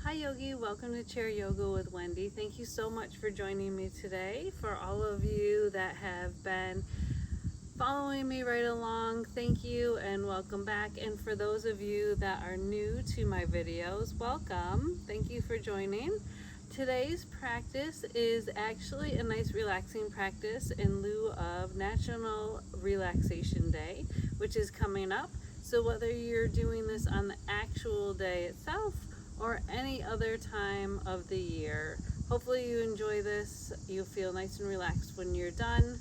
Hi Yogi, welcome to Chair Yoga with Wendy. Thank you so much for joining me today. For all of you that have been following me right along, thank you and welcome back. And for those of you that are new to my videos, welcome. Thank you for joining. Today's practice is actually a nice relaxing practice in lieu of National Relaxation Day, which is coming up. So whether you're doing this on the actual day itself or any other time of the year, hopefully you enjoy this. You'll feel nice and relaxed when you're done.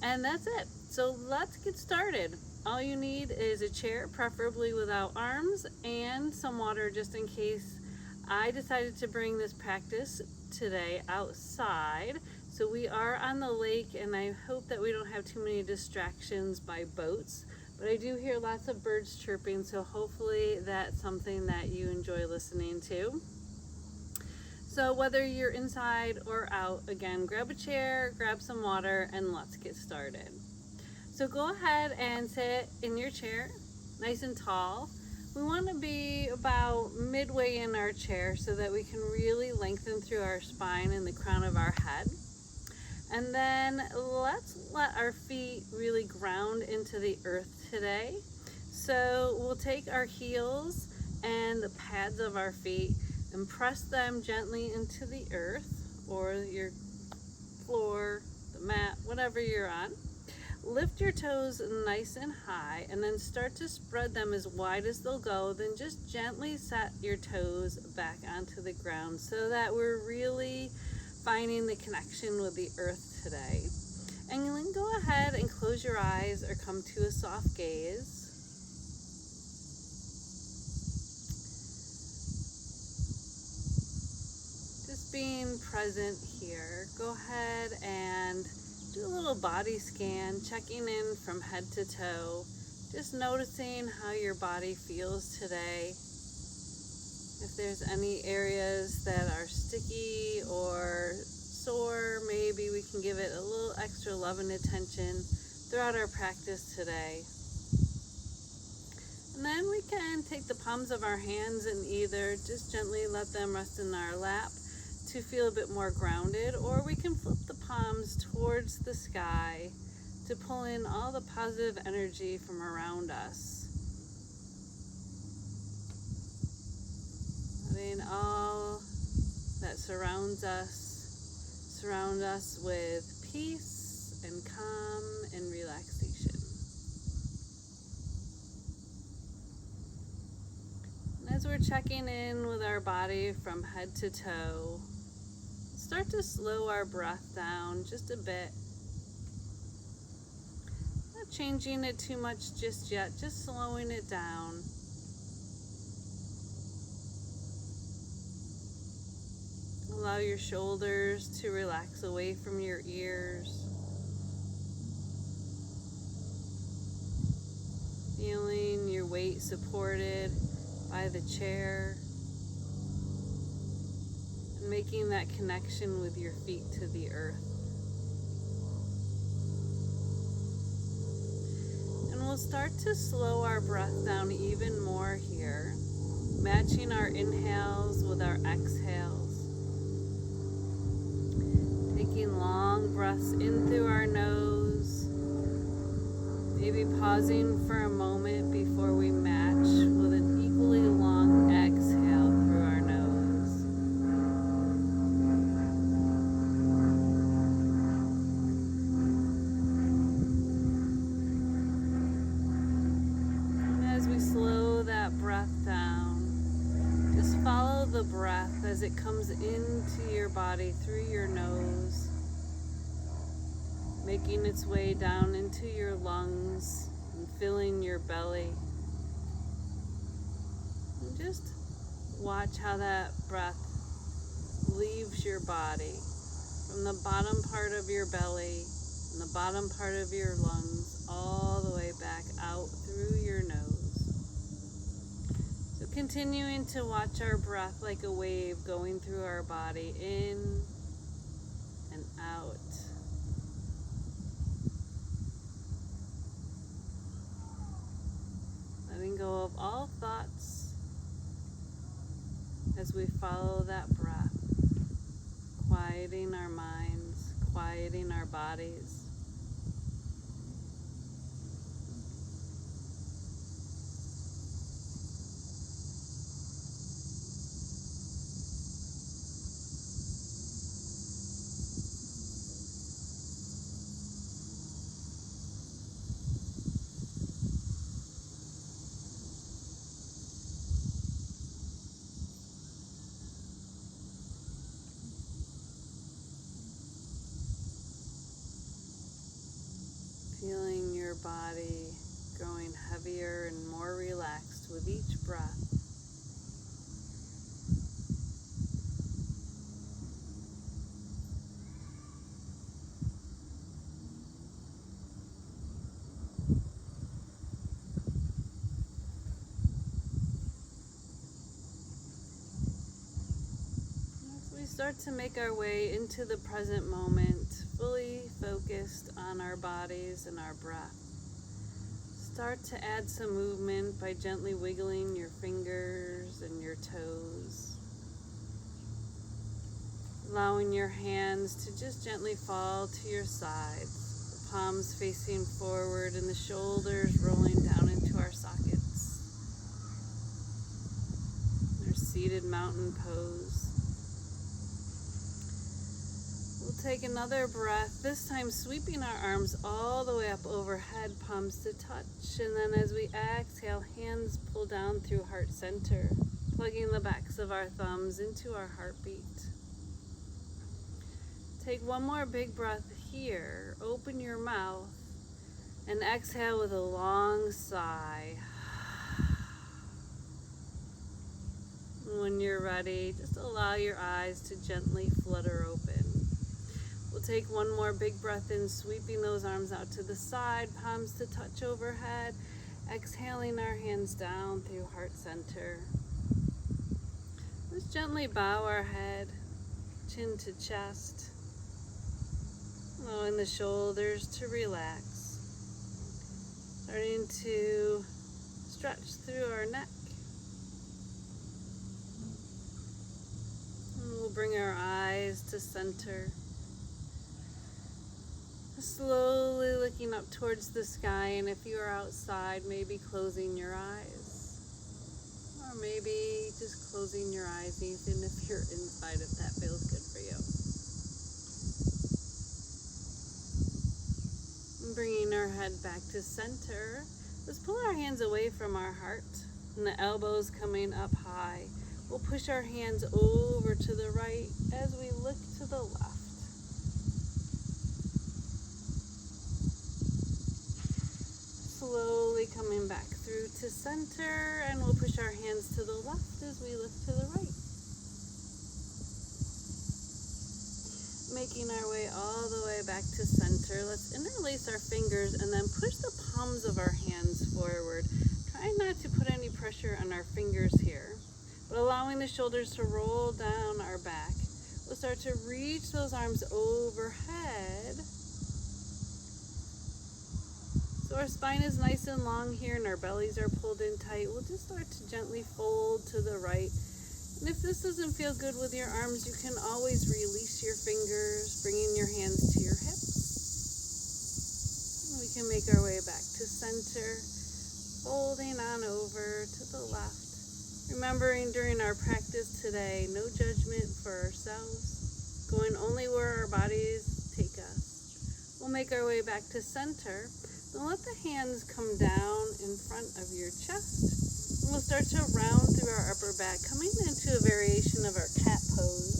And that's it. So let's get started. All you need is a chair, preferably without arms, and some water just in case. I decided to bring this practice today outside. So we are on the lake, and I hope that we don't have too many distractions by boats. But I do hear lots of birds chirping, so hopefully that's something that you enjoy listening to. So whether you're inside or out, again, grab a chair, grab some water, and let's get started. So go ahead and sit in your chair, nice and tall. We want to be about midway in our chair so that we can really lengthen through our spine and the crown of our head. And then let's let our feet really ground into the earth today. So we'll take our heels and the pads of our feet and press them gently into the earth or your floor, the mat, whatever you're on. Lift your toes nice and high and then start to spread them as wide as they'll go. Then just gently set your toes back onto the ground so that we're really finding the connection with the earth today. And then go ahead and close your eyes or come to a soft gaze. Just being present here. Go ahead and do a little body scan, checking in from head to toe. Just noticing how your body feels today. If there's any areas that are sticky or sore, maybe we can give it a little extra love and attention throughout our practice today. And then we can take the palms of our hands and either just gently let them rest in our lap to feel a bit more grounded, or we can flip the palms towards the sky to pull in all the positive energy from around us. Letting all that surround us with peace and calm and relaxation. And as we're checking in with our body from head to toe, start to slow our breath down just a bit. Not changing it too much just yet, just slowing it down. Allow your shoulders to relax away from your ears. Feeling your weight supported by the chair. And making that connection with your feet to the earth. And we'll start to slow our breath down even more here, matching our inhales with our exhales. Taking long breaths in through our nose, maybe pausing for a moment before we match with an equally long exhale through our nose. And as we slow that breath down, just follow the breath as it comes into your body through your nose, making its way down into your lungs and filling your belly. And just watch how that breath leaves your body from the bottom part of your belly and the bottom part of your lungs all the way back out through your nose. So continuing to watch our breath like a wave going through our body, in and out. Letting go of all thoughts as we follow that breath, quieting our minds, quieting our bodies. Feeling your body growing heavier and more relaxed with each breath. As we start to make our way into the present moment, fully focused on our bodies and our breath. Start to add some movement by gently wiggling your fingers and your toes. Allowing your hands to just gently fall to your sides, the palms facing forward and the shoulders rolling down into our sockets. Our seated mountain pose. We'll take another breath, this time sweeping our arms all the way up overhead, palms to touch. And then as we exhale, hands pull down through heart center, plugging the backs of our thumbs into our heartbeat. Take one more big breath here. Open your mouth and exhale with a long sigh. When you're ready, just allow your eyes to gently flutter open. We'll take one more big breath in, sweeping those arms out to the side, palms to touch overhead, exhaling our hands down through heart center. Just gently bow our head, chin to chest, allowing the shoulders to relax. Starting to stretch through our neck. And we'll bring our eyes to center. Slowly looking up towards the sky, and if you are outside, maybe closing your eyes. Or maybe just closing your eyes even if you're inside, if that feels good for you. And bringing our head back to center, let's pull our hands away from our heart and the elbows coming up high. We'll push our hands over to the right as we look to the left. Slowly coming back through to center, and we'll push our hands to the left as we look to the right. Making our way all the way back to center. Let's interlace our fingers and then push the palms of our hands forward. Try not to put any pressure on our fingers here, but allowing the shoulders to roll down our back. We'll start to reach those arms overhead. So our spine is nice and long here and our bellies are pulled in tight. We'll just start to gently fold to the right. And if this doesn't feel good with your arms, you can always release your fingers, bringing your hands to your hips. And we can make our way back to center, folding on over to the left. Remembering during our practice today, no judgment for ourselves, going only where our bodies take us. We'll make our way back to center. Then let the hands come down in front of your chest. And we'll start to round through our upper back, coming into a variation of our cat pose.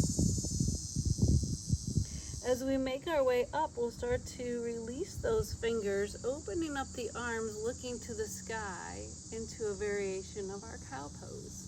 As we make our way up, we'll start to release those fingers, opening up the arms, looking to the sky into a variation of our cow pose.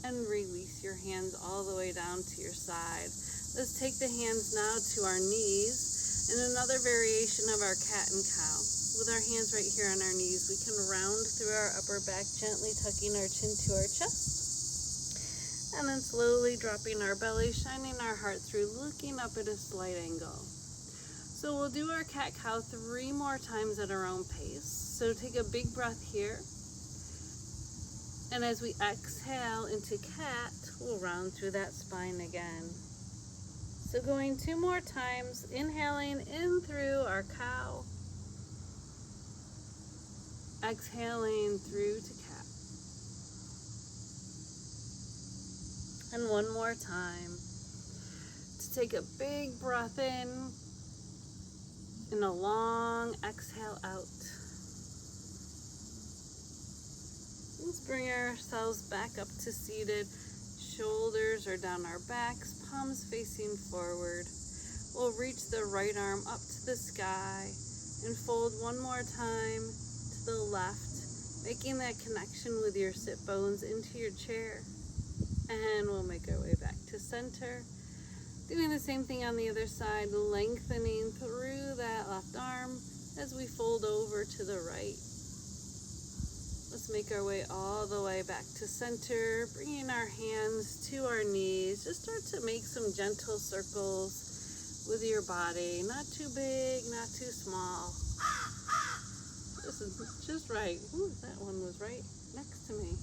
And release your hands all the way down to your side. Let's take the hands now to our knees. And another variation of our cat and cow. With our hands right here on our knees, we can round through our upper back, gently tucking our chin to our chest. And then slowly dropping our belly, shining our heart through, looking up at a slight angle. So we'll do our cat-cow 3 more times at our own pace. So take a big breath here. And as we exhale into cat, we'll round through that spine again. So going 2 more times, inhaling in through our cow, exhaling through to cat. And 1 more time to take a big breath in and a long exhale out. Let's bring ourselves back up to seated. Shoulders are down our backs, palms facing forward. We'll reach the right arm up to the sky and fold 1 more time to the left, making that connection with your sit bones into your chair. And we'll make our way back to center. Doing the same thing on the other side, lengthening through that left arm as we fold over to the right. Let's make our way all the way back to center, bringing our hands to our knees. Just start to make some gentle circles with your body. Not too big, not too small. This is just right. Ooh, that one was right next to me.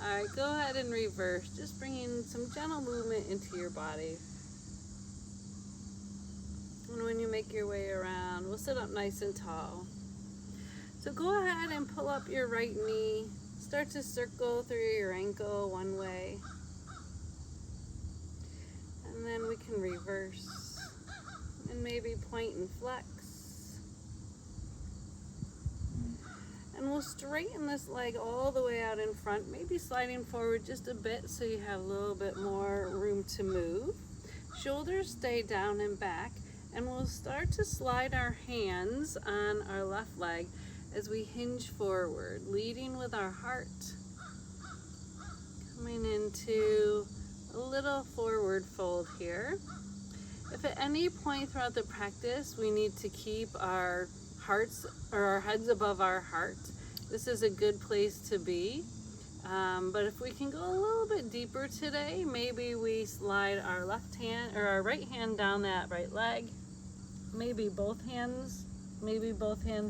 All right, go ahead and reverse. Just bringing some gentle movement into your body. And when you make your way around, we'll sit up nice and tall. So go ahead and pull up your right knee. Start to circle through your ankle one way. And then we can reverse. And maybe point and flex. And we'll straighten this leg all the way out in front, maybe sliding forward just a bit so you have a little bit more room to move. Shoulders stay down and back. And we'll start to slide our hands on our left leg as we hinge forward, leading with our heart. Coming into a little forward fold here. If at any point throughout the practice we need to keep our hearts or our heads above our heart, this is a good place to be. But if we can go a little bit deeper today, maybe we slide our left hand or our right hand down that right leg. Maybe both hands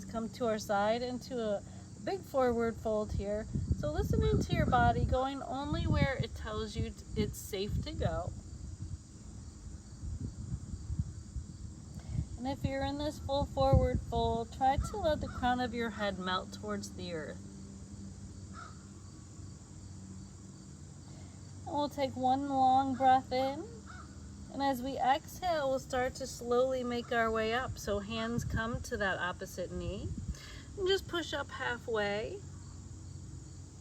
come to our side into a big forward fold here. So listening to your body, going only where it tells you it's safe to go. And if you're in this full forward fold, try to let the crown of your head melt towards the earth. And we'll take 1 long breath in. And as we exhale, we'll start to slowly make our way up. So hands come to that opposite knee. And just push up halfway.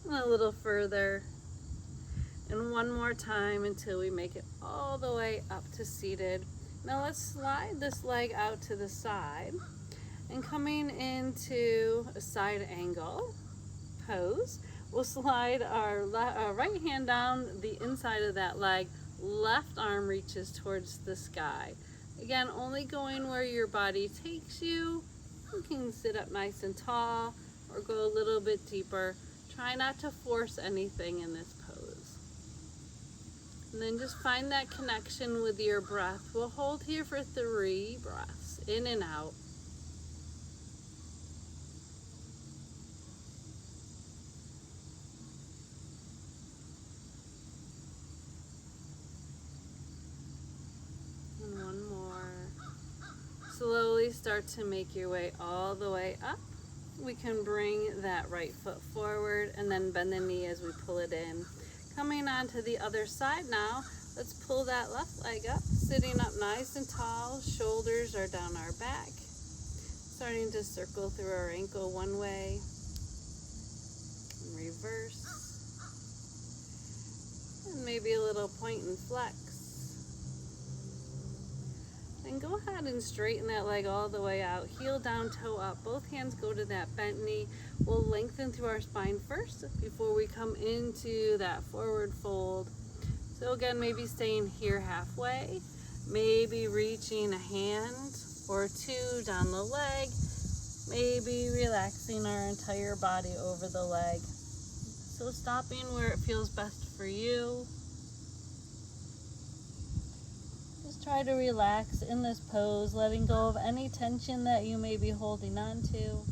And a little further. And 1 more time until we make it all the way up to seated. Now let's slide this leg out to the side. And coming into a side angle pose, we'll slide our right hand down the inside of that leg. Left arm reaches towards the sky. Again, only going where your body takes you. You can sit up nice and tall or go a little bit deeper. Try not to force anything in this pose. And then just find that connection with your breath. We'll hold here for 3 breaths, in and out. Slowly start to make your way all the way up. We can bring that right foot forward and then bend the knee as we pull it in. Coming on to the other side now, let's pull that left leg up, sitting up nice and tall. Shoulders are down our back. Starting to circle through our ankle one way. And reverse. And maybe a little point and flex. And go ahead and straighten that leg all the way out. Heel down, toe up. Both hands go to that bent knee. We'll lengthen through our spine first before we come into that forward fold. So again, maybe staying here halfway. Maybe reaching a hand or 2 down the leg. Maybe relaxing our entire body over the leg. So stopping where it feels best for you. Try to relax in this pose, letting go of any tension that you may be holding on to.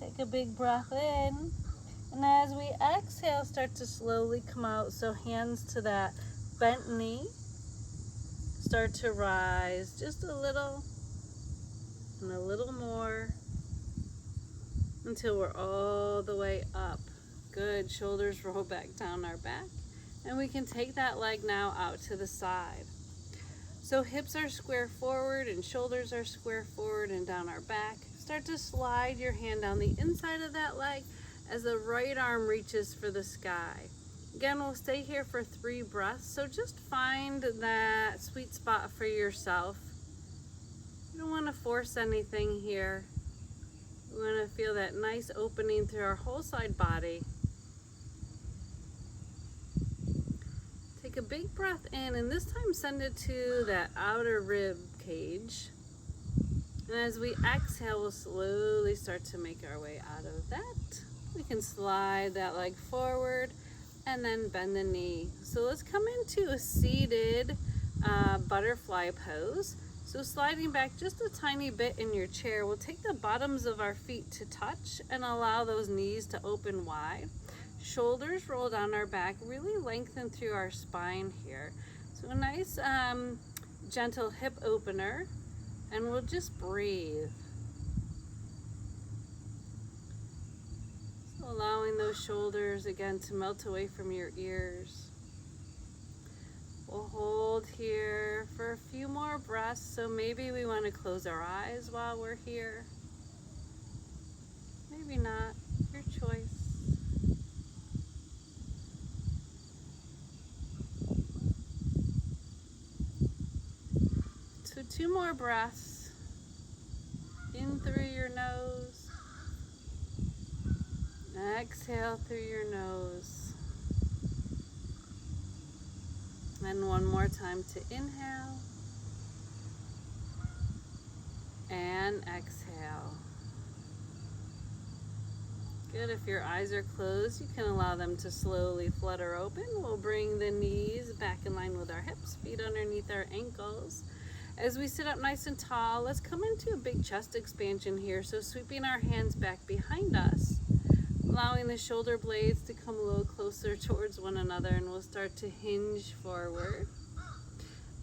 Take a big breath in. And as we exhale, start to slowly come out. So hands to that bent knee. Start to rise just a little and a little more until we're all the way up. Good. Shoulders roll back down our back. And we can take that leg now out to the side. So hips are square forward and shoulders are square forward and down our back. Start to slide your hand down the inside of that leg as the right arm reaches for the sky. Again, we'll stay here for 3 breaths. So just find that sweet spot for yourself. You don't want to force anything here. We want to feel that nice opening through our whole side body. Take a big breath in, and this time send it to that outer rib cage. And as we exhale, we'll slowly start to make our way out of that. We can slide that leg forward and then bend the knee. So let's come into a seated butterfly pose. So sliding back just a tiny bit in your chair, we'll take the bottoms of our feet to touch and allow those knees to open wide. Shoulders roll down our back, really lengthen through our spine here. So a nice gentle hip opener, and we'll just breathe. So allowing those shoulders again to melt away from your ears. We'll hold here for a few more breaths. So maybe we want to close our eyes while we're here. Maybe not, your choice. So 2 more breaths. In through your nose. Exhale through your nose. And 1 more time to inhale. And exhale. Good. If your eyes are closed, you can allow them to slowly flutter open. We'll bring the knees back in line with our hips, feet underneath our ankles. As we sit up nice and tall, let's come into a big chest expansion here. So sweeping our hands back behind us, allowing the shoulder blades to come a little closer towards one another, and we'll start to hinge forward.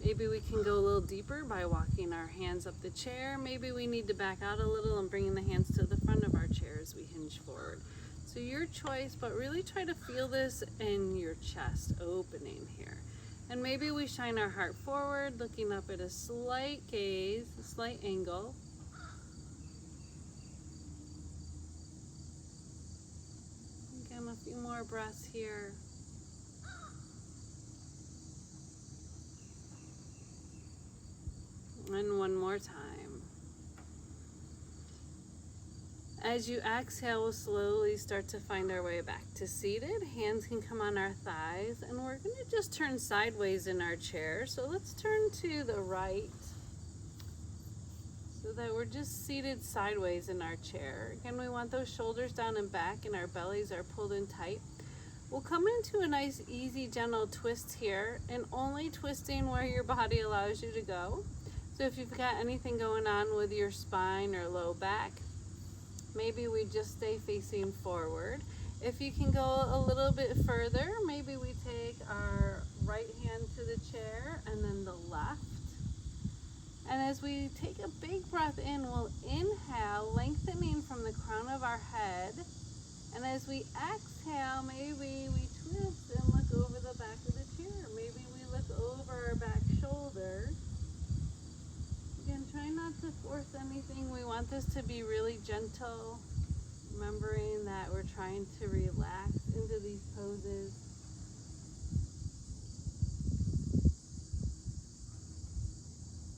Maybe we can go a little deeper by walking our hands up the chair. Maybe we need to back out a little and bringing the hands to the front of our chair as we hinge forward. So your choice, but really try to feel this in your chest opening here. And maybe we shine our heart forward, looking up at a slight gaze, a slight angle. Again, a few more breaths here. And 1 more time. As you exhale, we'll slowly start to find our way back to seated. Hands can come on our thighs, and we're going to just turn sideways in our chair. So let's turn to the right so that we're just seated sideways in our chair. Again, we want those shoulders down and back, and our bellies are pulled in tight. We'll come into a nice, easy, gentle twist here, and only twisting where your body allows you to go. So if you've got anything going on with your spine or low back, maybe we just stay facing forward. If you can go a little bit further, maybe we take our right hand to the chair and then the left. And as we take a big breath in, we'll inhale, lengthening from the crown of our head. And as we exhale, maybe we twist and look over the back of the chair. Maybe we look over our back shoulder. Again, try not to force anything. We want this to be really gentle, remembering that we're trying to relax into these poses.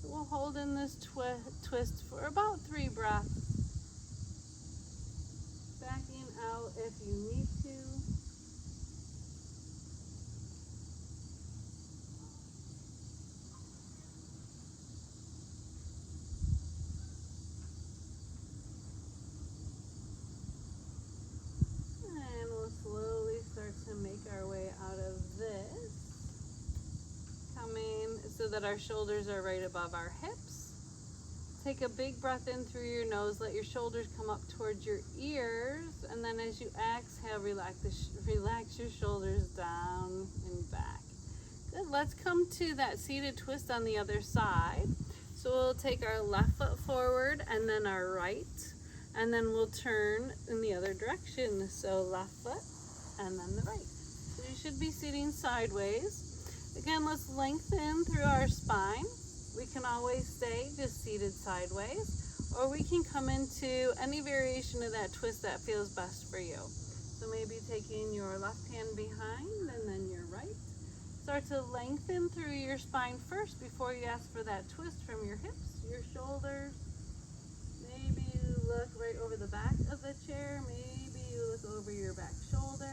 So we'll hold in this twist for about 3 breaths. Backing out if you need to. Make our way out of this, coming so that our shoulders are right above our hips. Take a big breath in through your nose. Let your shoulders come up towards your ears. And then as you exhale, relax your shoulders down and back. Good. Let's come to that seated twist on the other side. So we'll take our left foot forward and then our right. And then we'll turn in the other direction. So left foot and then the right. So you should be sitting sideways. Again, let's lengthen through our spine. We can always stay just seated sideways, or we can come into any variation of that twist that feels best for you. So maybe taking your left hand behind and then your right. Start to lengthen through your spine first before you ask for that twist from your hips, your shoulders. Maybe you look right over the back of the chair. Maybe you look over your back shoulder.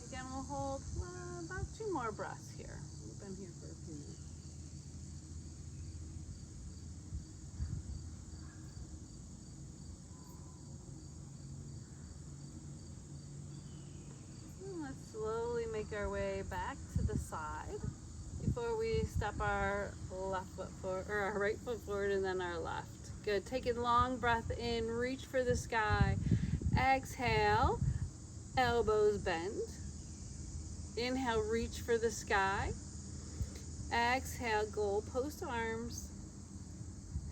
Again, we'll hold about 2 more breaths here. We've been here for a few minutes. And let's slowly make our way back to the side before we step our left foot forward, or our right foot forward and then our left. Good. Take a long breath in, reach for the sky. Exhale, elbows bend. Inhale, reach for the sky. Exhale, goalpost arms.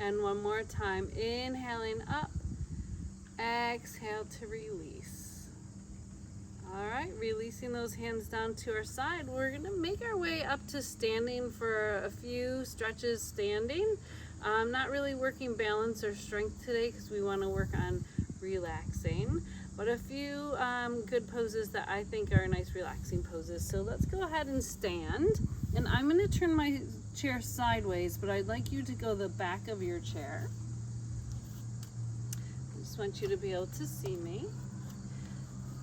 And one more time, inhaling up. Exhale to release. All right, releasing those hands down to our side. We're gonna make our way up to standing for a few stretches standing. Not really working balance or strength today because we wanna work on relaxing. But a few good poses that I think are nice relaxing poses. So let's go ahead and stand. And I'm gonna turn my chair sideways, but I'd like you to go the back of your chair. I just want you to be able to see me.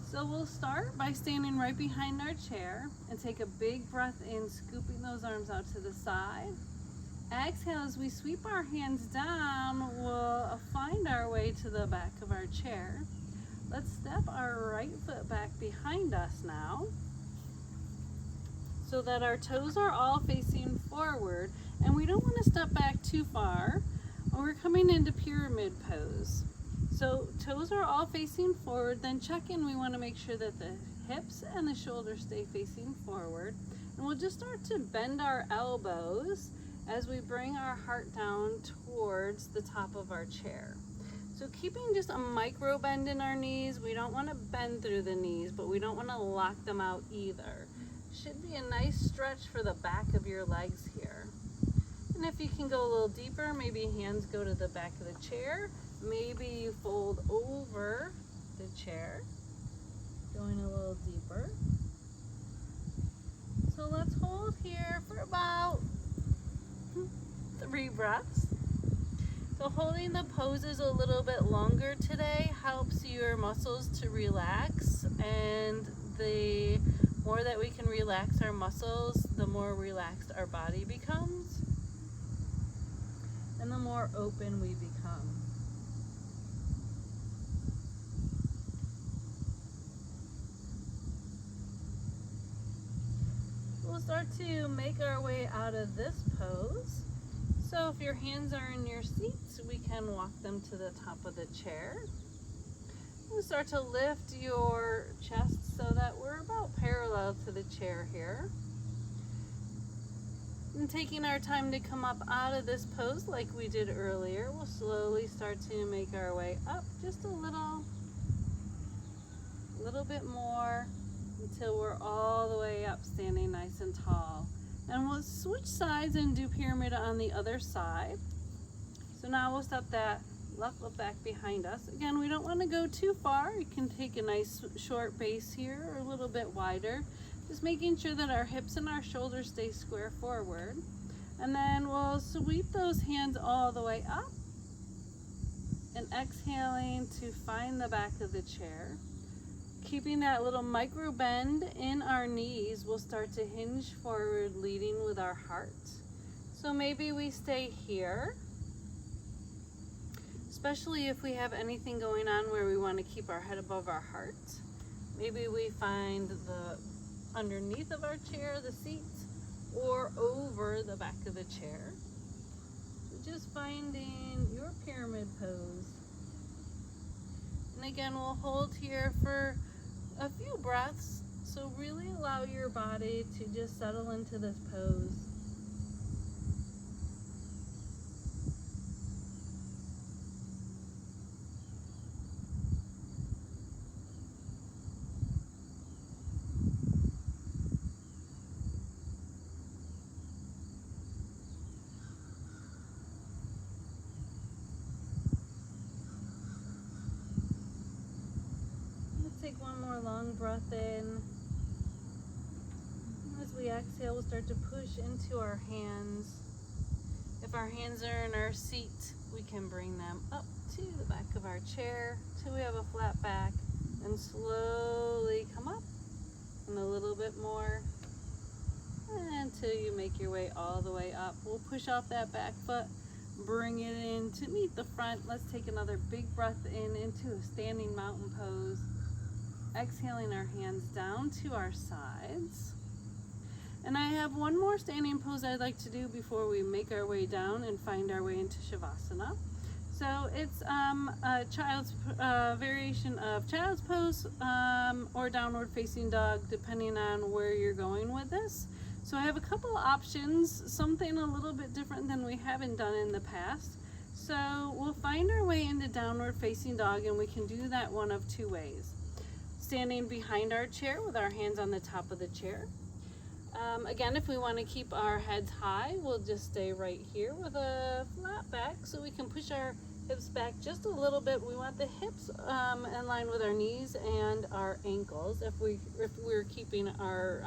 So we'll start by standing right behind our chair and take a big breath in, scooping those arms out to the side. Exhale, as we sweep our hands down, we'll find our way to the back of our chair. Let's step our right foot back behind us now so that our toes are all facing forward, and we don't want to step back too far when we're coming into pyramid pose. So toes are all facing forward, then check in. We want to make sure that the hips and the shoulders stay facing forward. And we'll just start to bend our elbows as we bring our heart down towards the top of our chair. So keeping just a micro bend in our knees. We don't want to bend through the knees, but we don't want to lock them out either. Should be a nice stretch for the back of your legs here. And if you can go a little deeper, maybe hands go to the back of the chair. Maybe you fold over the chair, going a little deeper. So let's hold here for about 3 breaths. So holding the poses a little bit longer today helps your muscles to relax, and the more that we can relax our muscles, the more relaxed our body becomes, and the more open we become. We'll start to make our way out of this pose. So if your hands are in your seats, we can walk them to the top of the chair. We'll start to lift your chest so that we're about parallel to the chair here. And taking our time to come up out of this pose like we did earlier, we'll slowly start to make our way up just a little bit more until we're all the way up, standing nice and tall. And we'll switch sides and do pyramid on the other side. So now we'll step that left foot back behind us. Again, we don't want to go too far. You can take a nice short base here or a little bit wider. Just making sure that our hips and our shoulders stay square forward. And then we'll sweep those hands all the way up. And exhaling to find the back of the chair. Keeping that little micro bend in our knees, we'll start to hinge forward, leading with our heart. So maybe we stay here, especially if we have anything going on where we want to keep our head above our heart. Maybe we find the underneath of our chair, the seat, or over the back of the chair. So just finding your pyramid pose. And again, we'll hold here for a few breaths. So really allow your body to just settle into this pose. Take one more long breath in. As we exhale, we'll start to push into our hands. If our hands are in our seat, we can bring them up to the back of our chair till we have a flat back, and slowly come up and a little bit more until you make your way all the way up. We'll push off that back foot, bring it in to meet the front. Let's take another big breath in into a standing mountain pose. Exhaling our hands down to our sides. And I have one more standing pose I'd like to do before we make our way down and find our way into Shavasana. So it's a child's variation of child's pose or downward facing dog, depending on where you're going with this. So I have a couple options, something a little bit different than we haven't done in the past. So we'll find our way into downward facing dog, and we can do that one of two ways. Standing behind our chair with our hands on the top of the chair. Again, if we want to keep our heads high, we'll just stay right here with a flat back so we can push our hips back just a little bit. We want the hips in line with our knees and our ankles if we're keeping our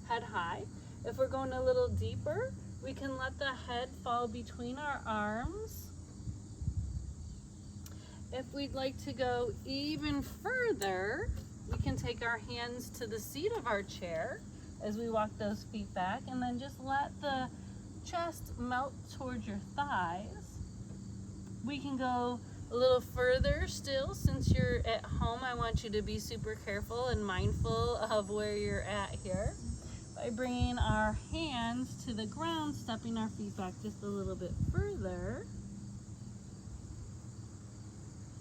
head high. If we're going a little deeper, we can let the head fall between our arms. If we'd like to go even further, we can take our hands to the seat of our chair as we walk those feet back, and then just let the chest melt towards your thighs. We can go a little further still. Since you're at home, I want you to be super careful and mindful of where you're at here by bringing our hands to the ground, stepping our feet back just a little bit further.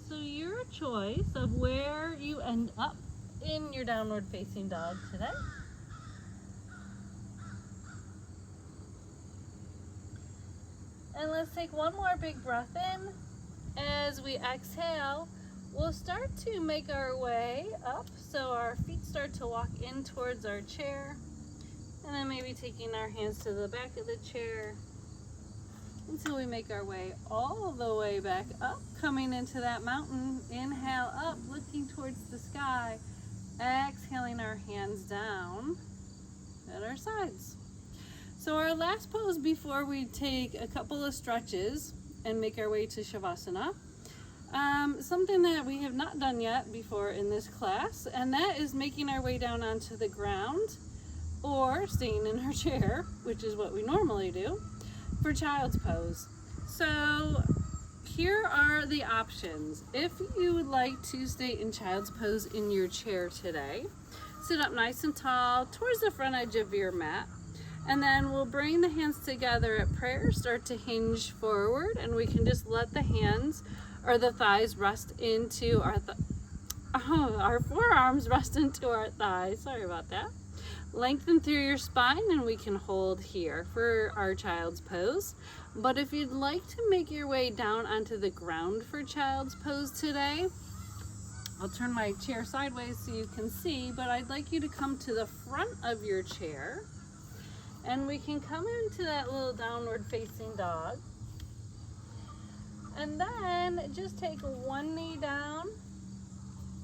So your choice of where you end up in your downward facing dog today. And let's take one more big breath in. As we exhale, we'll start to make our way up. So our feet start to walk in towards our chair. And then maybe taking our hands to the back of the chair until we make our way all the way back up, coming into that mountain. Inhale up, looking towards the sky. Exhaling our hands down at our sides. So our last pose before we take a couple of stretches and make our way to Shavasana, something that we have not done yet before in this class, and that is making our way down onto the ground or staying in our chair, which is what we normally do, for child's pose. So here are the options. If you would like to stay in child's pose in your chair today, sit up nice and tall towards the front edge of your mat, and then we'll bring the hands together at prayer, start to hinge forward, and we can just let the hands or the thighs rest into our forearms rest into our thighs. Sorry about that. Lengthen through your spine, and we can hold here for our child's pose. But if you'd like to make your way down onto the ground for child's pose today, I'll turn my chair sideways so you can see, but I'd like you to come to the front of your chair, and we can come into that little downward facing dog. And then just take one knee down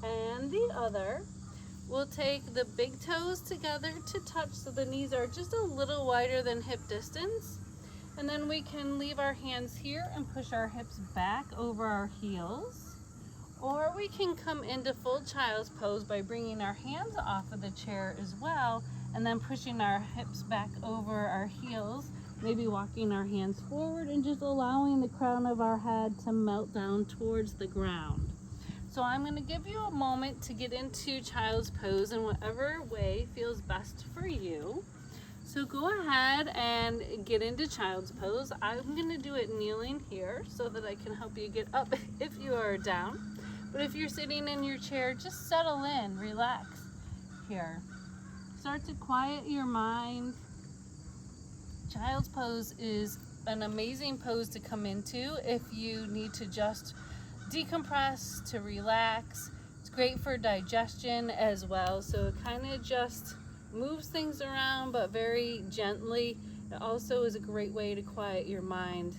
and the other. We'll take the big toes together to touch so the knees are just a little wider than hip distance. And then we can leave our hands here and push our hips back over our heels. Or we can come into full child's pose by bringing our hands off of the chair as well, and then pushing our hips back over our heels, maybe walking our hands forward and just allowing the crown of our head to melt down towards the ground. So I'm going to give you a moment to get into child's pose in whatever way feels best for you. So go ahead and get into child's pose. I'm going to do it kneeling here so that I can help you get up if you are down. But if you're sitting in your chair, just settle in, relax here. Start to quiet your mind. Child's pose is an amazing pose to come into if you need to just decompress, to relax. It's great for digestion as well. So it kind of just moves things around, but very gently. It also is a great way to quiet your mind,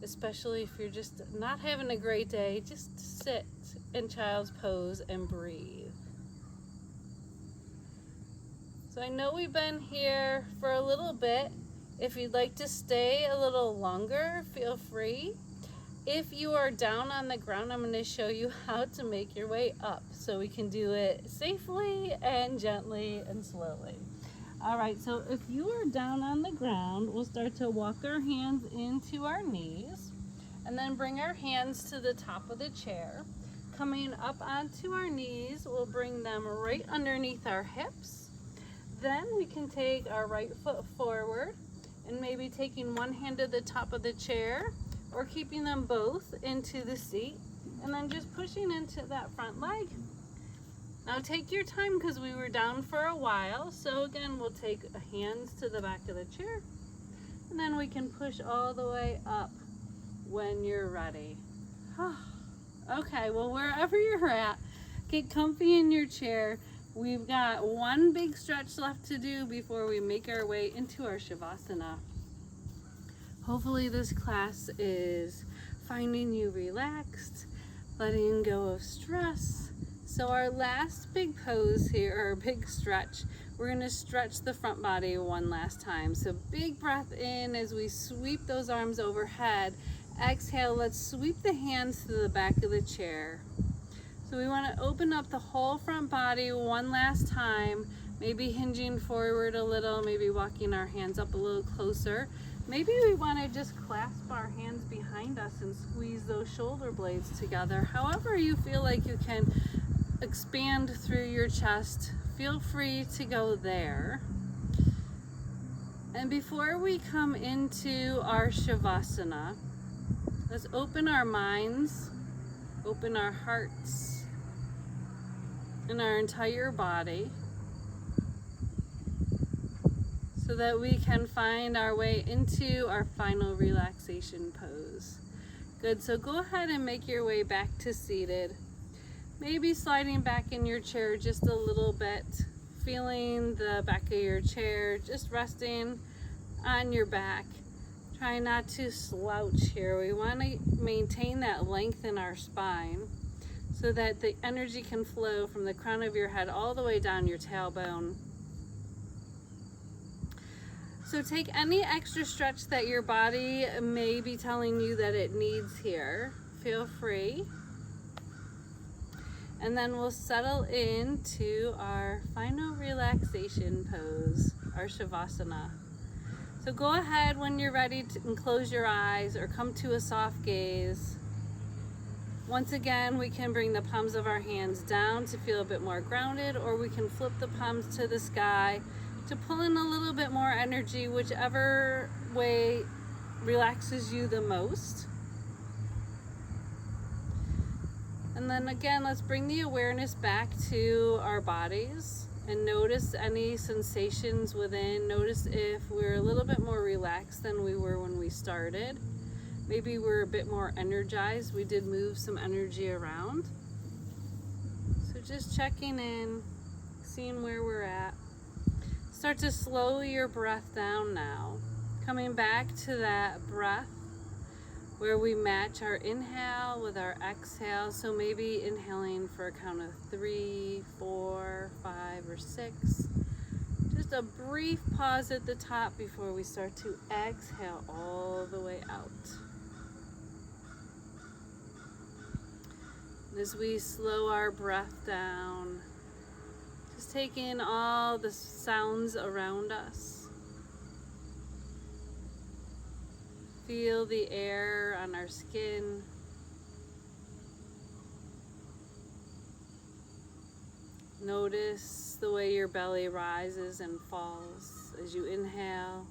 especially if you're just not having a great day. Just sit in child's pose and breathe. So I know we've been here for a little bit. If you'd like to stay a little longer, feel free. If you are down on the ground, I'm going to show you how to make your way up so we can do it safely and gently and slowly. All right, so if you are down on the ground, we'll start to walk our hands into our knees and then bring our hands to the top of the chair. Coming up onto our knees, we'll bring them right underneath our hips. Then we can take our right foot forward and maybe taking one hand to the top of the chair or keeping them both into the seat and then just pushing into that front leg. Now take your time because we were down for a while. So again, we'll take hands to the back of the chair and then we can push all the way up when you're ready. Okay, well, wherever you're at, get comfy in your chair. We've got one big stretch left to do before we make our way into our Shavasana. Hopefully this class is finding you relaxed, letting go of stress. So our last big pose here, or big stretch, we're going to stretch the front body one last time. So big breath in as we sweep those arms overhead. Exhale, let's sweep the hands to the back of the chair. So we want to open up the whole front body one last time, maybe hinging forward a little, maybe walking our hands up a little closer. Maybe we want to just clasp our hands behind us and squeeze those shoulder blades together. However you feel like you can expand through your chest, feel free to go there. And before we come into our Shavasana, let's open our minds, open our hearts, and our entire body so that we can find our way into our final relaxation pose. Good, so go ahead and make your way back to seated. Maybe sliding back in your chair just a little bit, feeling the back of your chair, just resting on your back. Try not to slouch here. We want to maintain that length in our spine so that the energy can flow from the crown of your head all the way down your tailbone. So take any extra stretch that your body may be telling you that it needs here. Feel free. And then we'll settle into our final relaxation pose, our Shavasana. So go ahead when you're ready to close your eyes or come to a soft gaze. Once again, we can bring the palms of our hands down to feel a bit more grounded, or we can flip the palms to the sky to pull in a little bit more energy, whichever way relaxes you the most. And then again, let's bring the awareness back to our bodies and notice any sensations within. Notice if we're a little bit more relaxed than we were when we started. Maybe we're a bit more energized. We did move some energy around. So just checking in, seeing where we're at. Start to slow your breath down now. Coming back to that breath where we match our inhale with our exhale. So maybe inhaling for a count of 3, 4, 5, or 6. Just a brief pause at the top before we start to exhale all the way out. As we slow our breath down, just take in all the sounds around us. Feel the air on our skin. Notice the way your belly rises and falls. as you inhale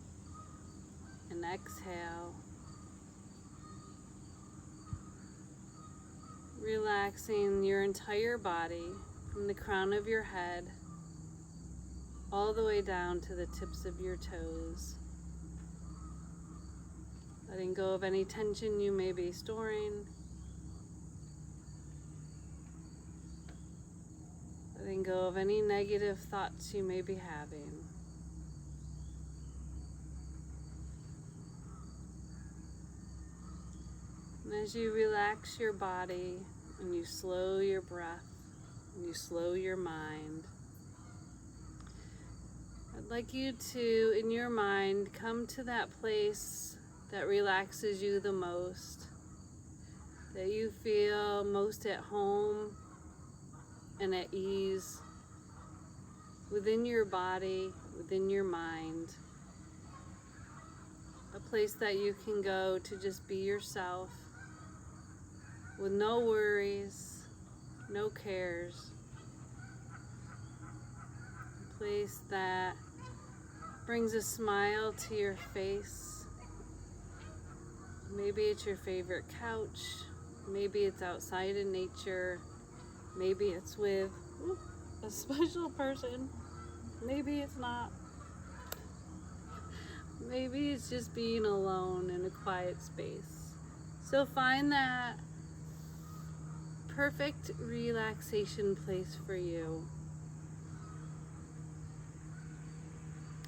and exhale. Relaxing your entire body from the crown of your head all the way down to the tips of your toes. Letting go of any tension you may be storing. Letting go of any negative thoughts you may be having. And as you relax your body and you slow your breath and you slow your mind, I'd like you to, in your mind, come to that place that relaxes you the most, that you feel most at home and at ease within your body, within your mind. A place that you can go to just be yourself with no worries, no cares. A place that brings a smile to your face. Maybe it's your favorite couch. Maybe it's outside in nature. Maybe it's with a special person. Maybe it's not. Maybe it's just being alone in a quiet space. So find that perfect relaxation place for you.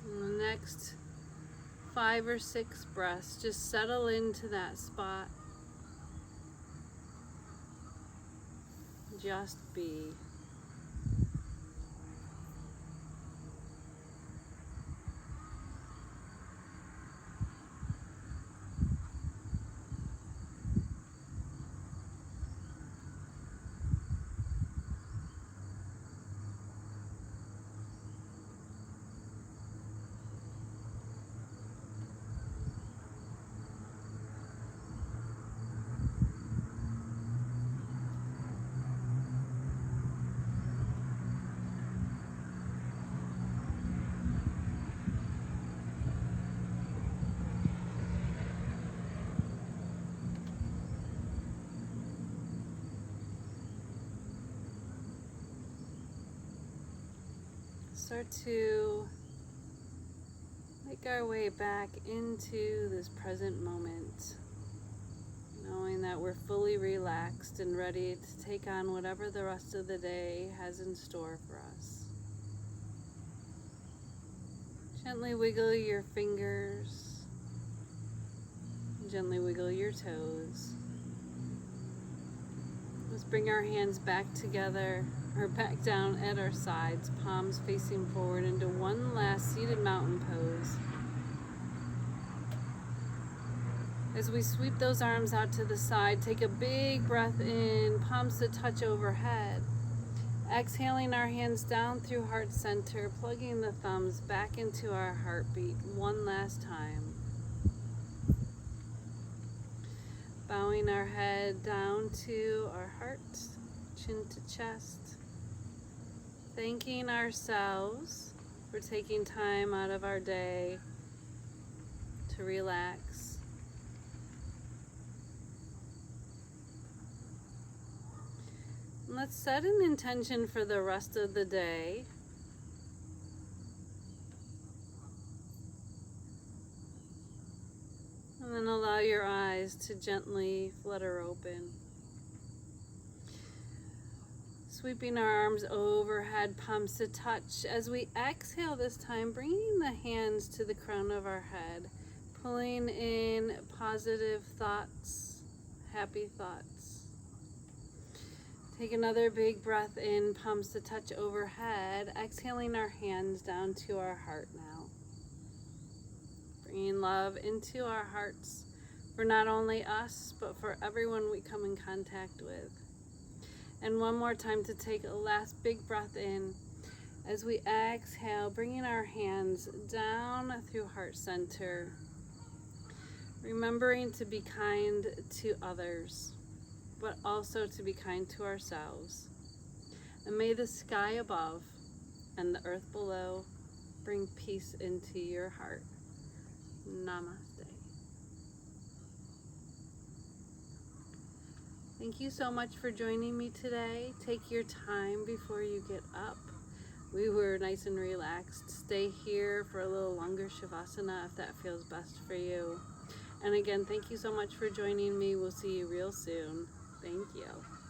And the next 5 or 6 breaths, just settle into that spot. Just be. Start to make our way back into this present moment, knowing that we're fully relaxed and ready to take on whatever the rest of the day has in store for us. Gently wiggle your fingers, gently wiggle your toes. Let's bring our hands back together, or back down at our sides, palms facing forward into one last seated mountain pose. As we sweep those arms out to the side, take a big breath in, palms to touch overhead. Exhaling our hands down through heart center, plugging the thumbs back into our heartbeat one last time. Bowing our head down to our heart, chin to chest. Thanking ourselves for taking time out of our day to relax. And let's set an intention for the rest of the day. And then allow your eyes to gently flutter open. Sweeping our arms overhead, palms to touch. As we exhale this time, bringing the hands to the crown of our head, pulling in positive thoughts, happy thoughts. Take another big breath in, palms to touch overhead, exhaling our hands down to our heart now. Bringing love into our hearts for not only us, but for everyone we come in contact with. And one more time to take a last big breath in. As we exhale, bringing our hands down through heart center. Remembering to be kind to others, but also to be kind to ourselves. And may the sky above and the earth below bring peace into your heart. Namaste. Thank you so much for joining me today. Take your time before you get up. We were nice and relaxed. Stay here for a little longer Shavasana if that feels best for you. And again, thank you so much for joining me. We'll see you real soon. Thank you.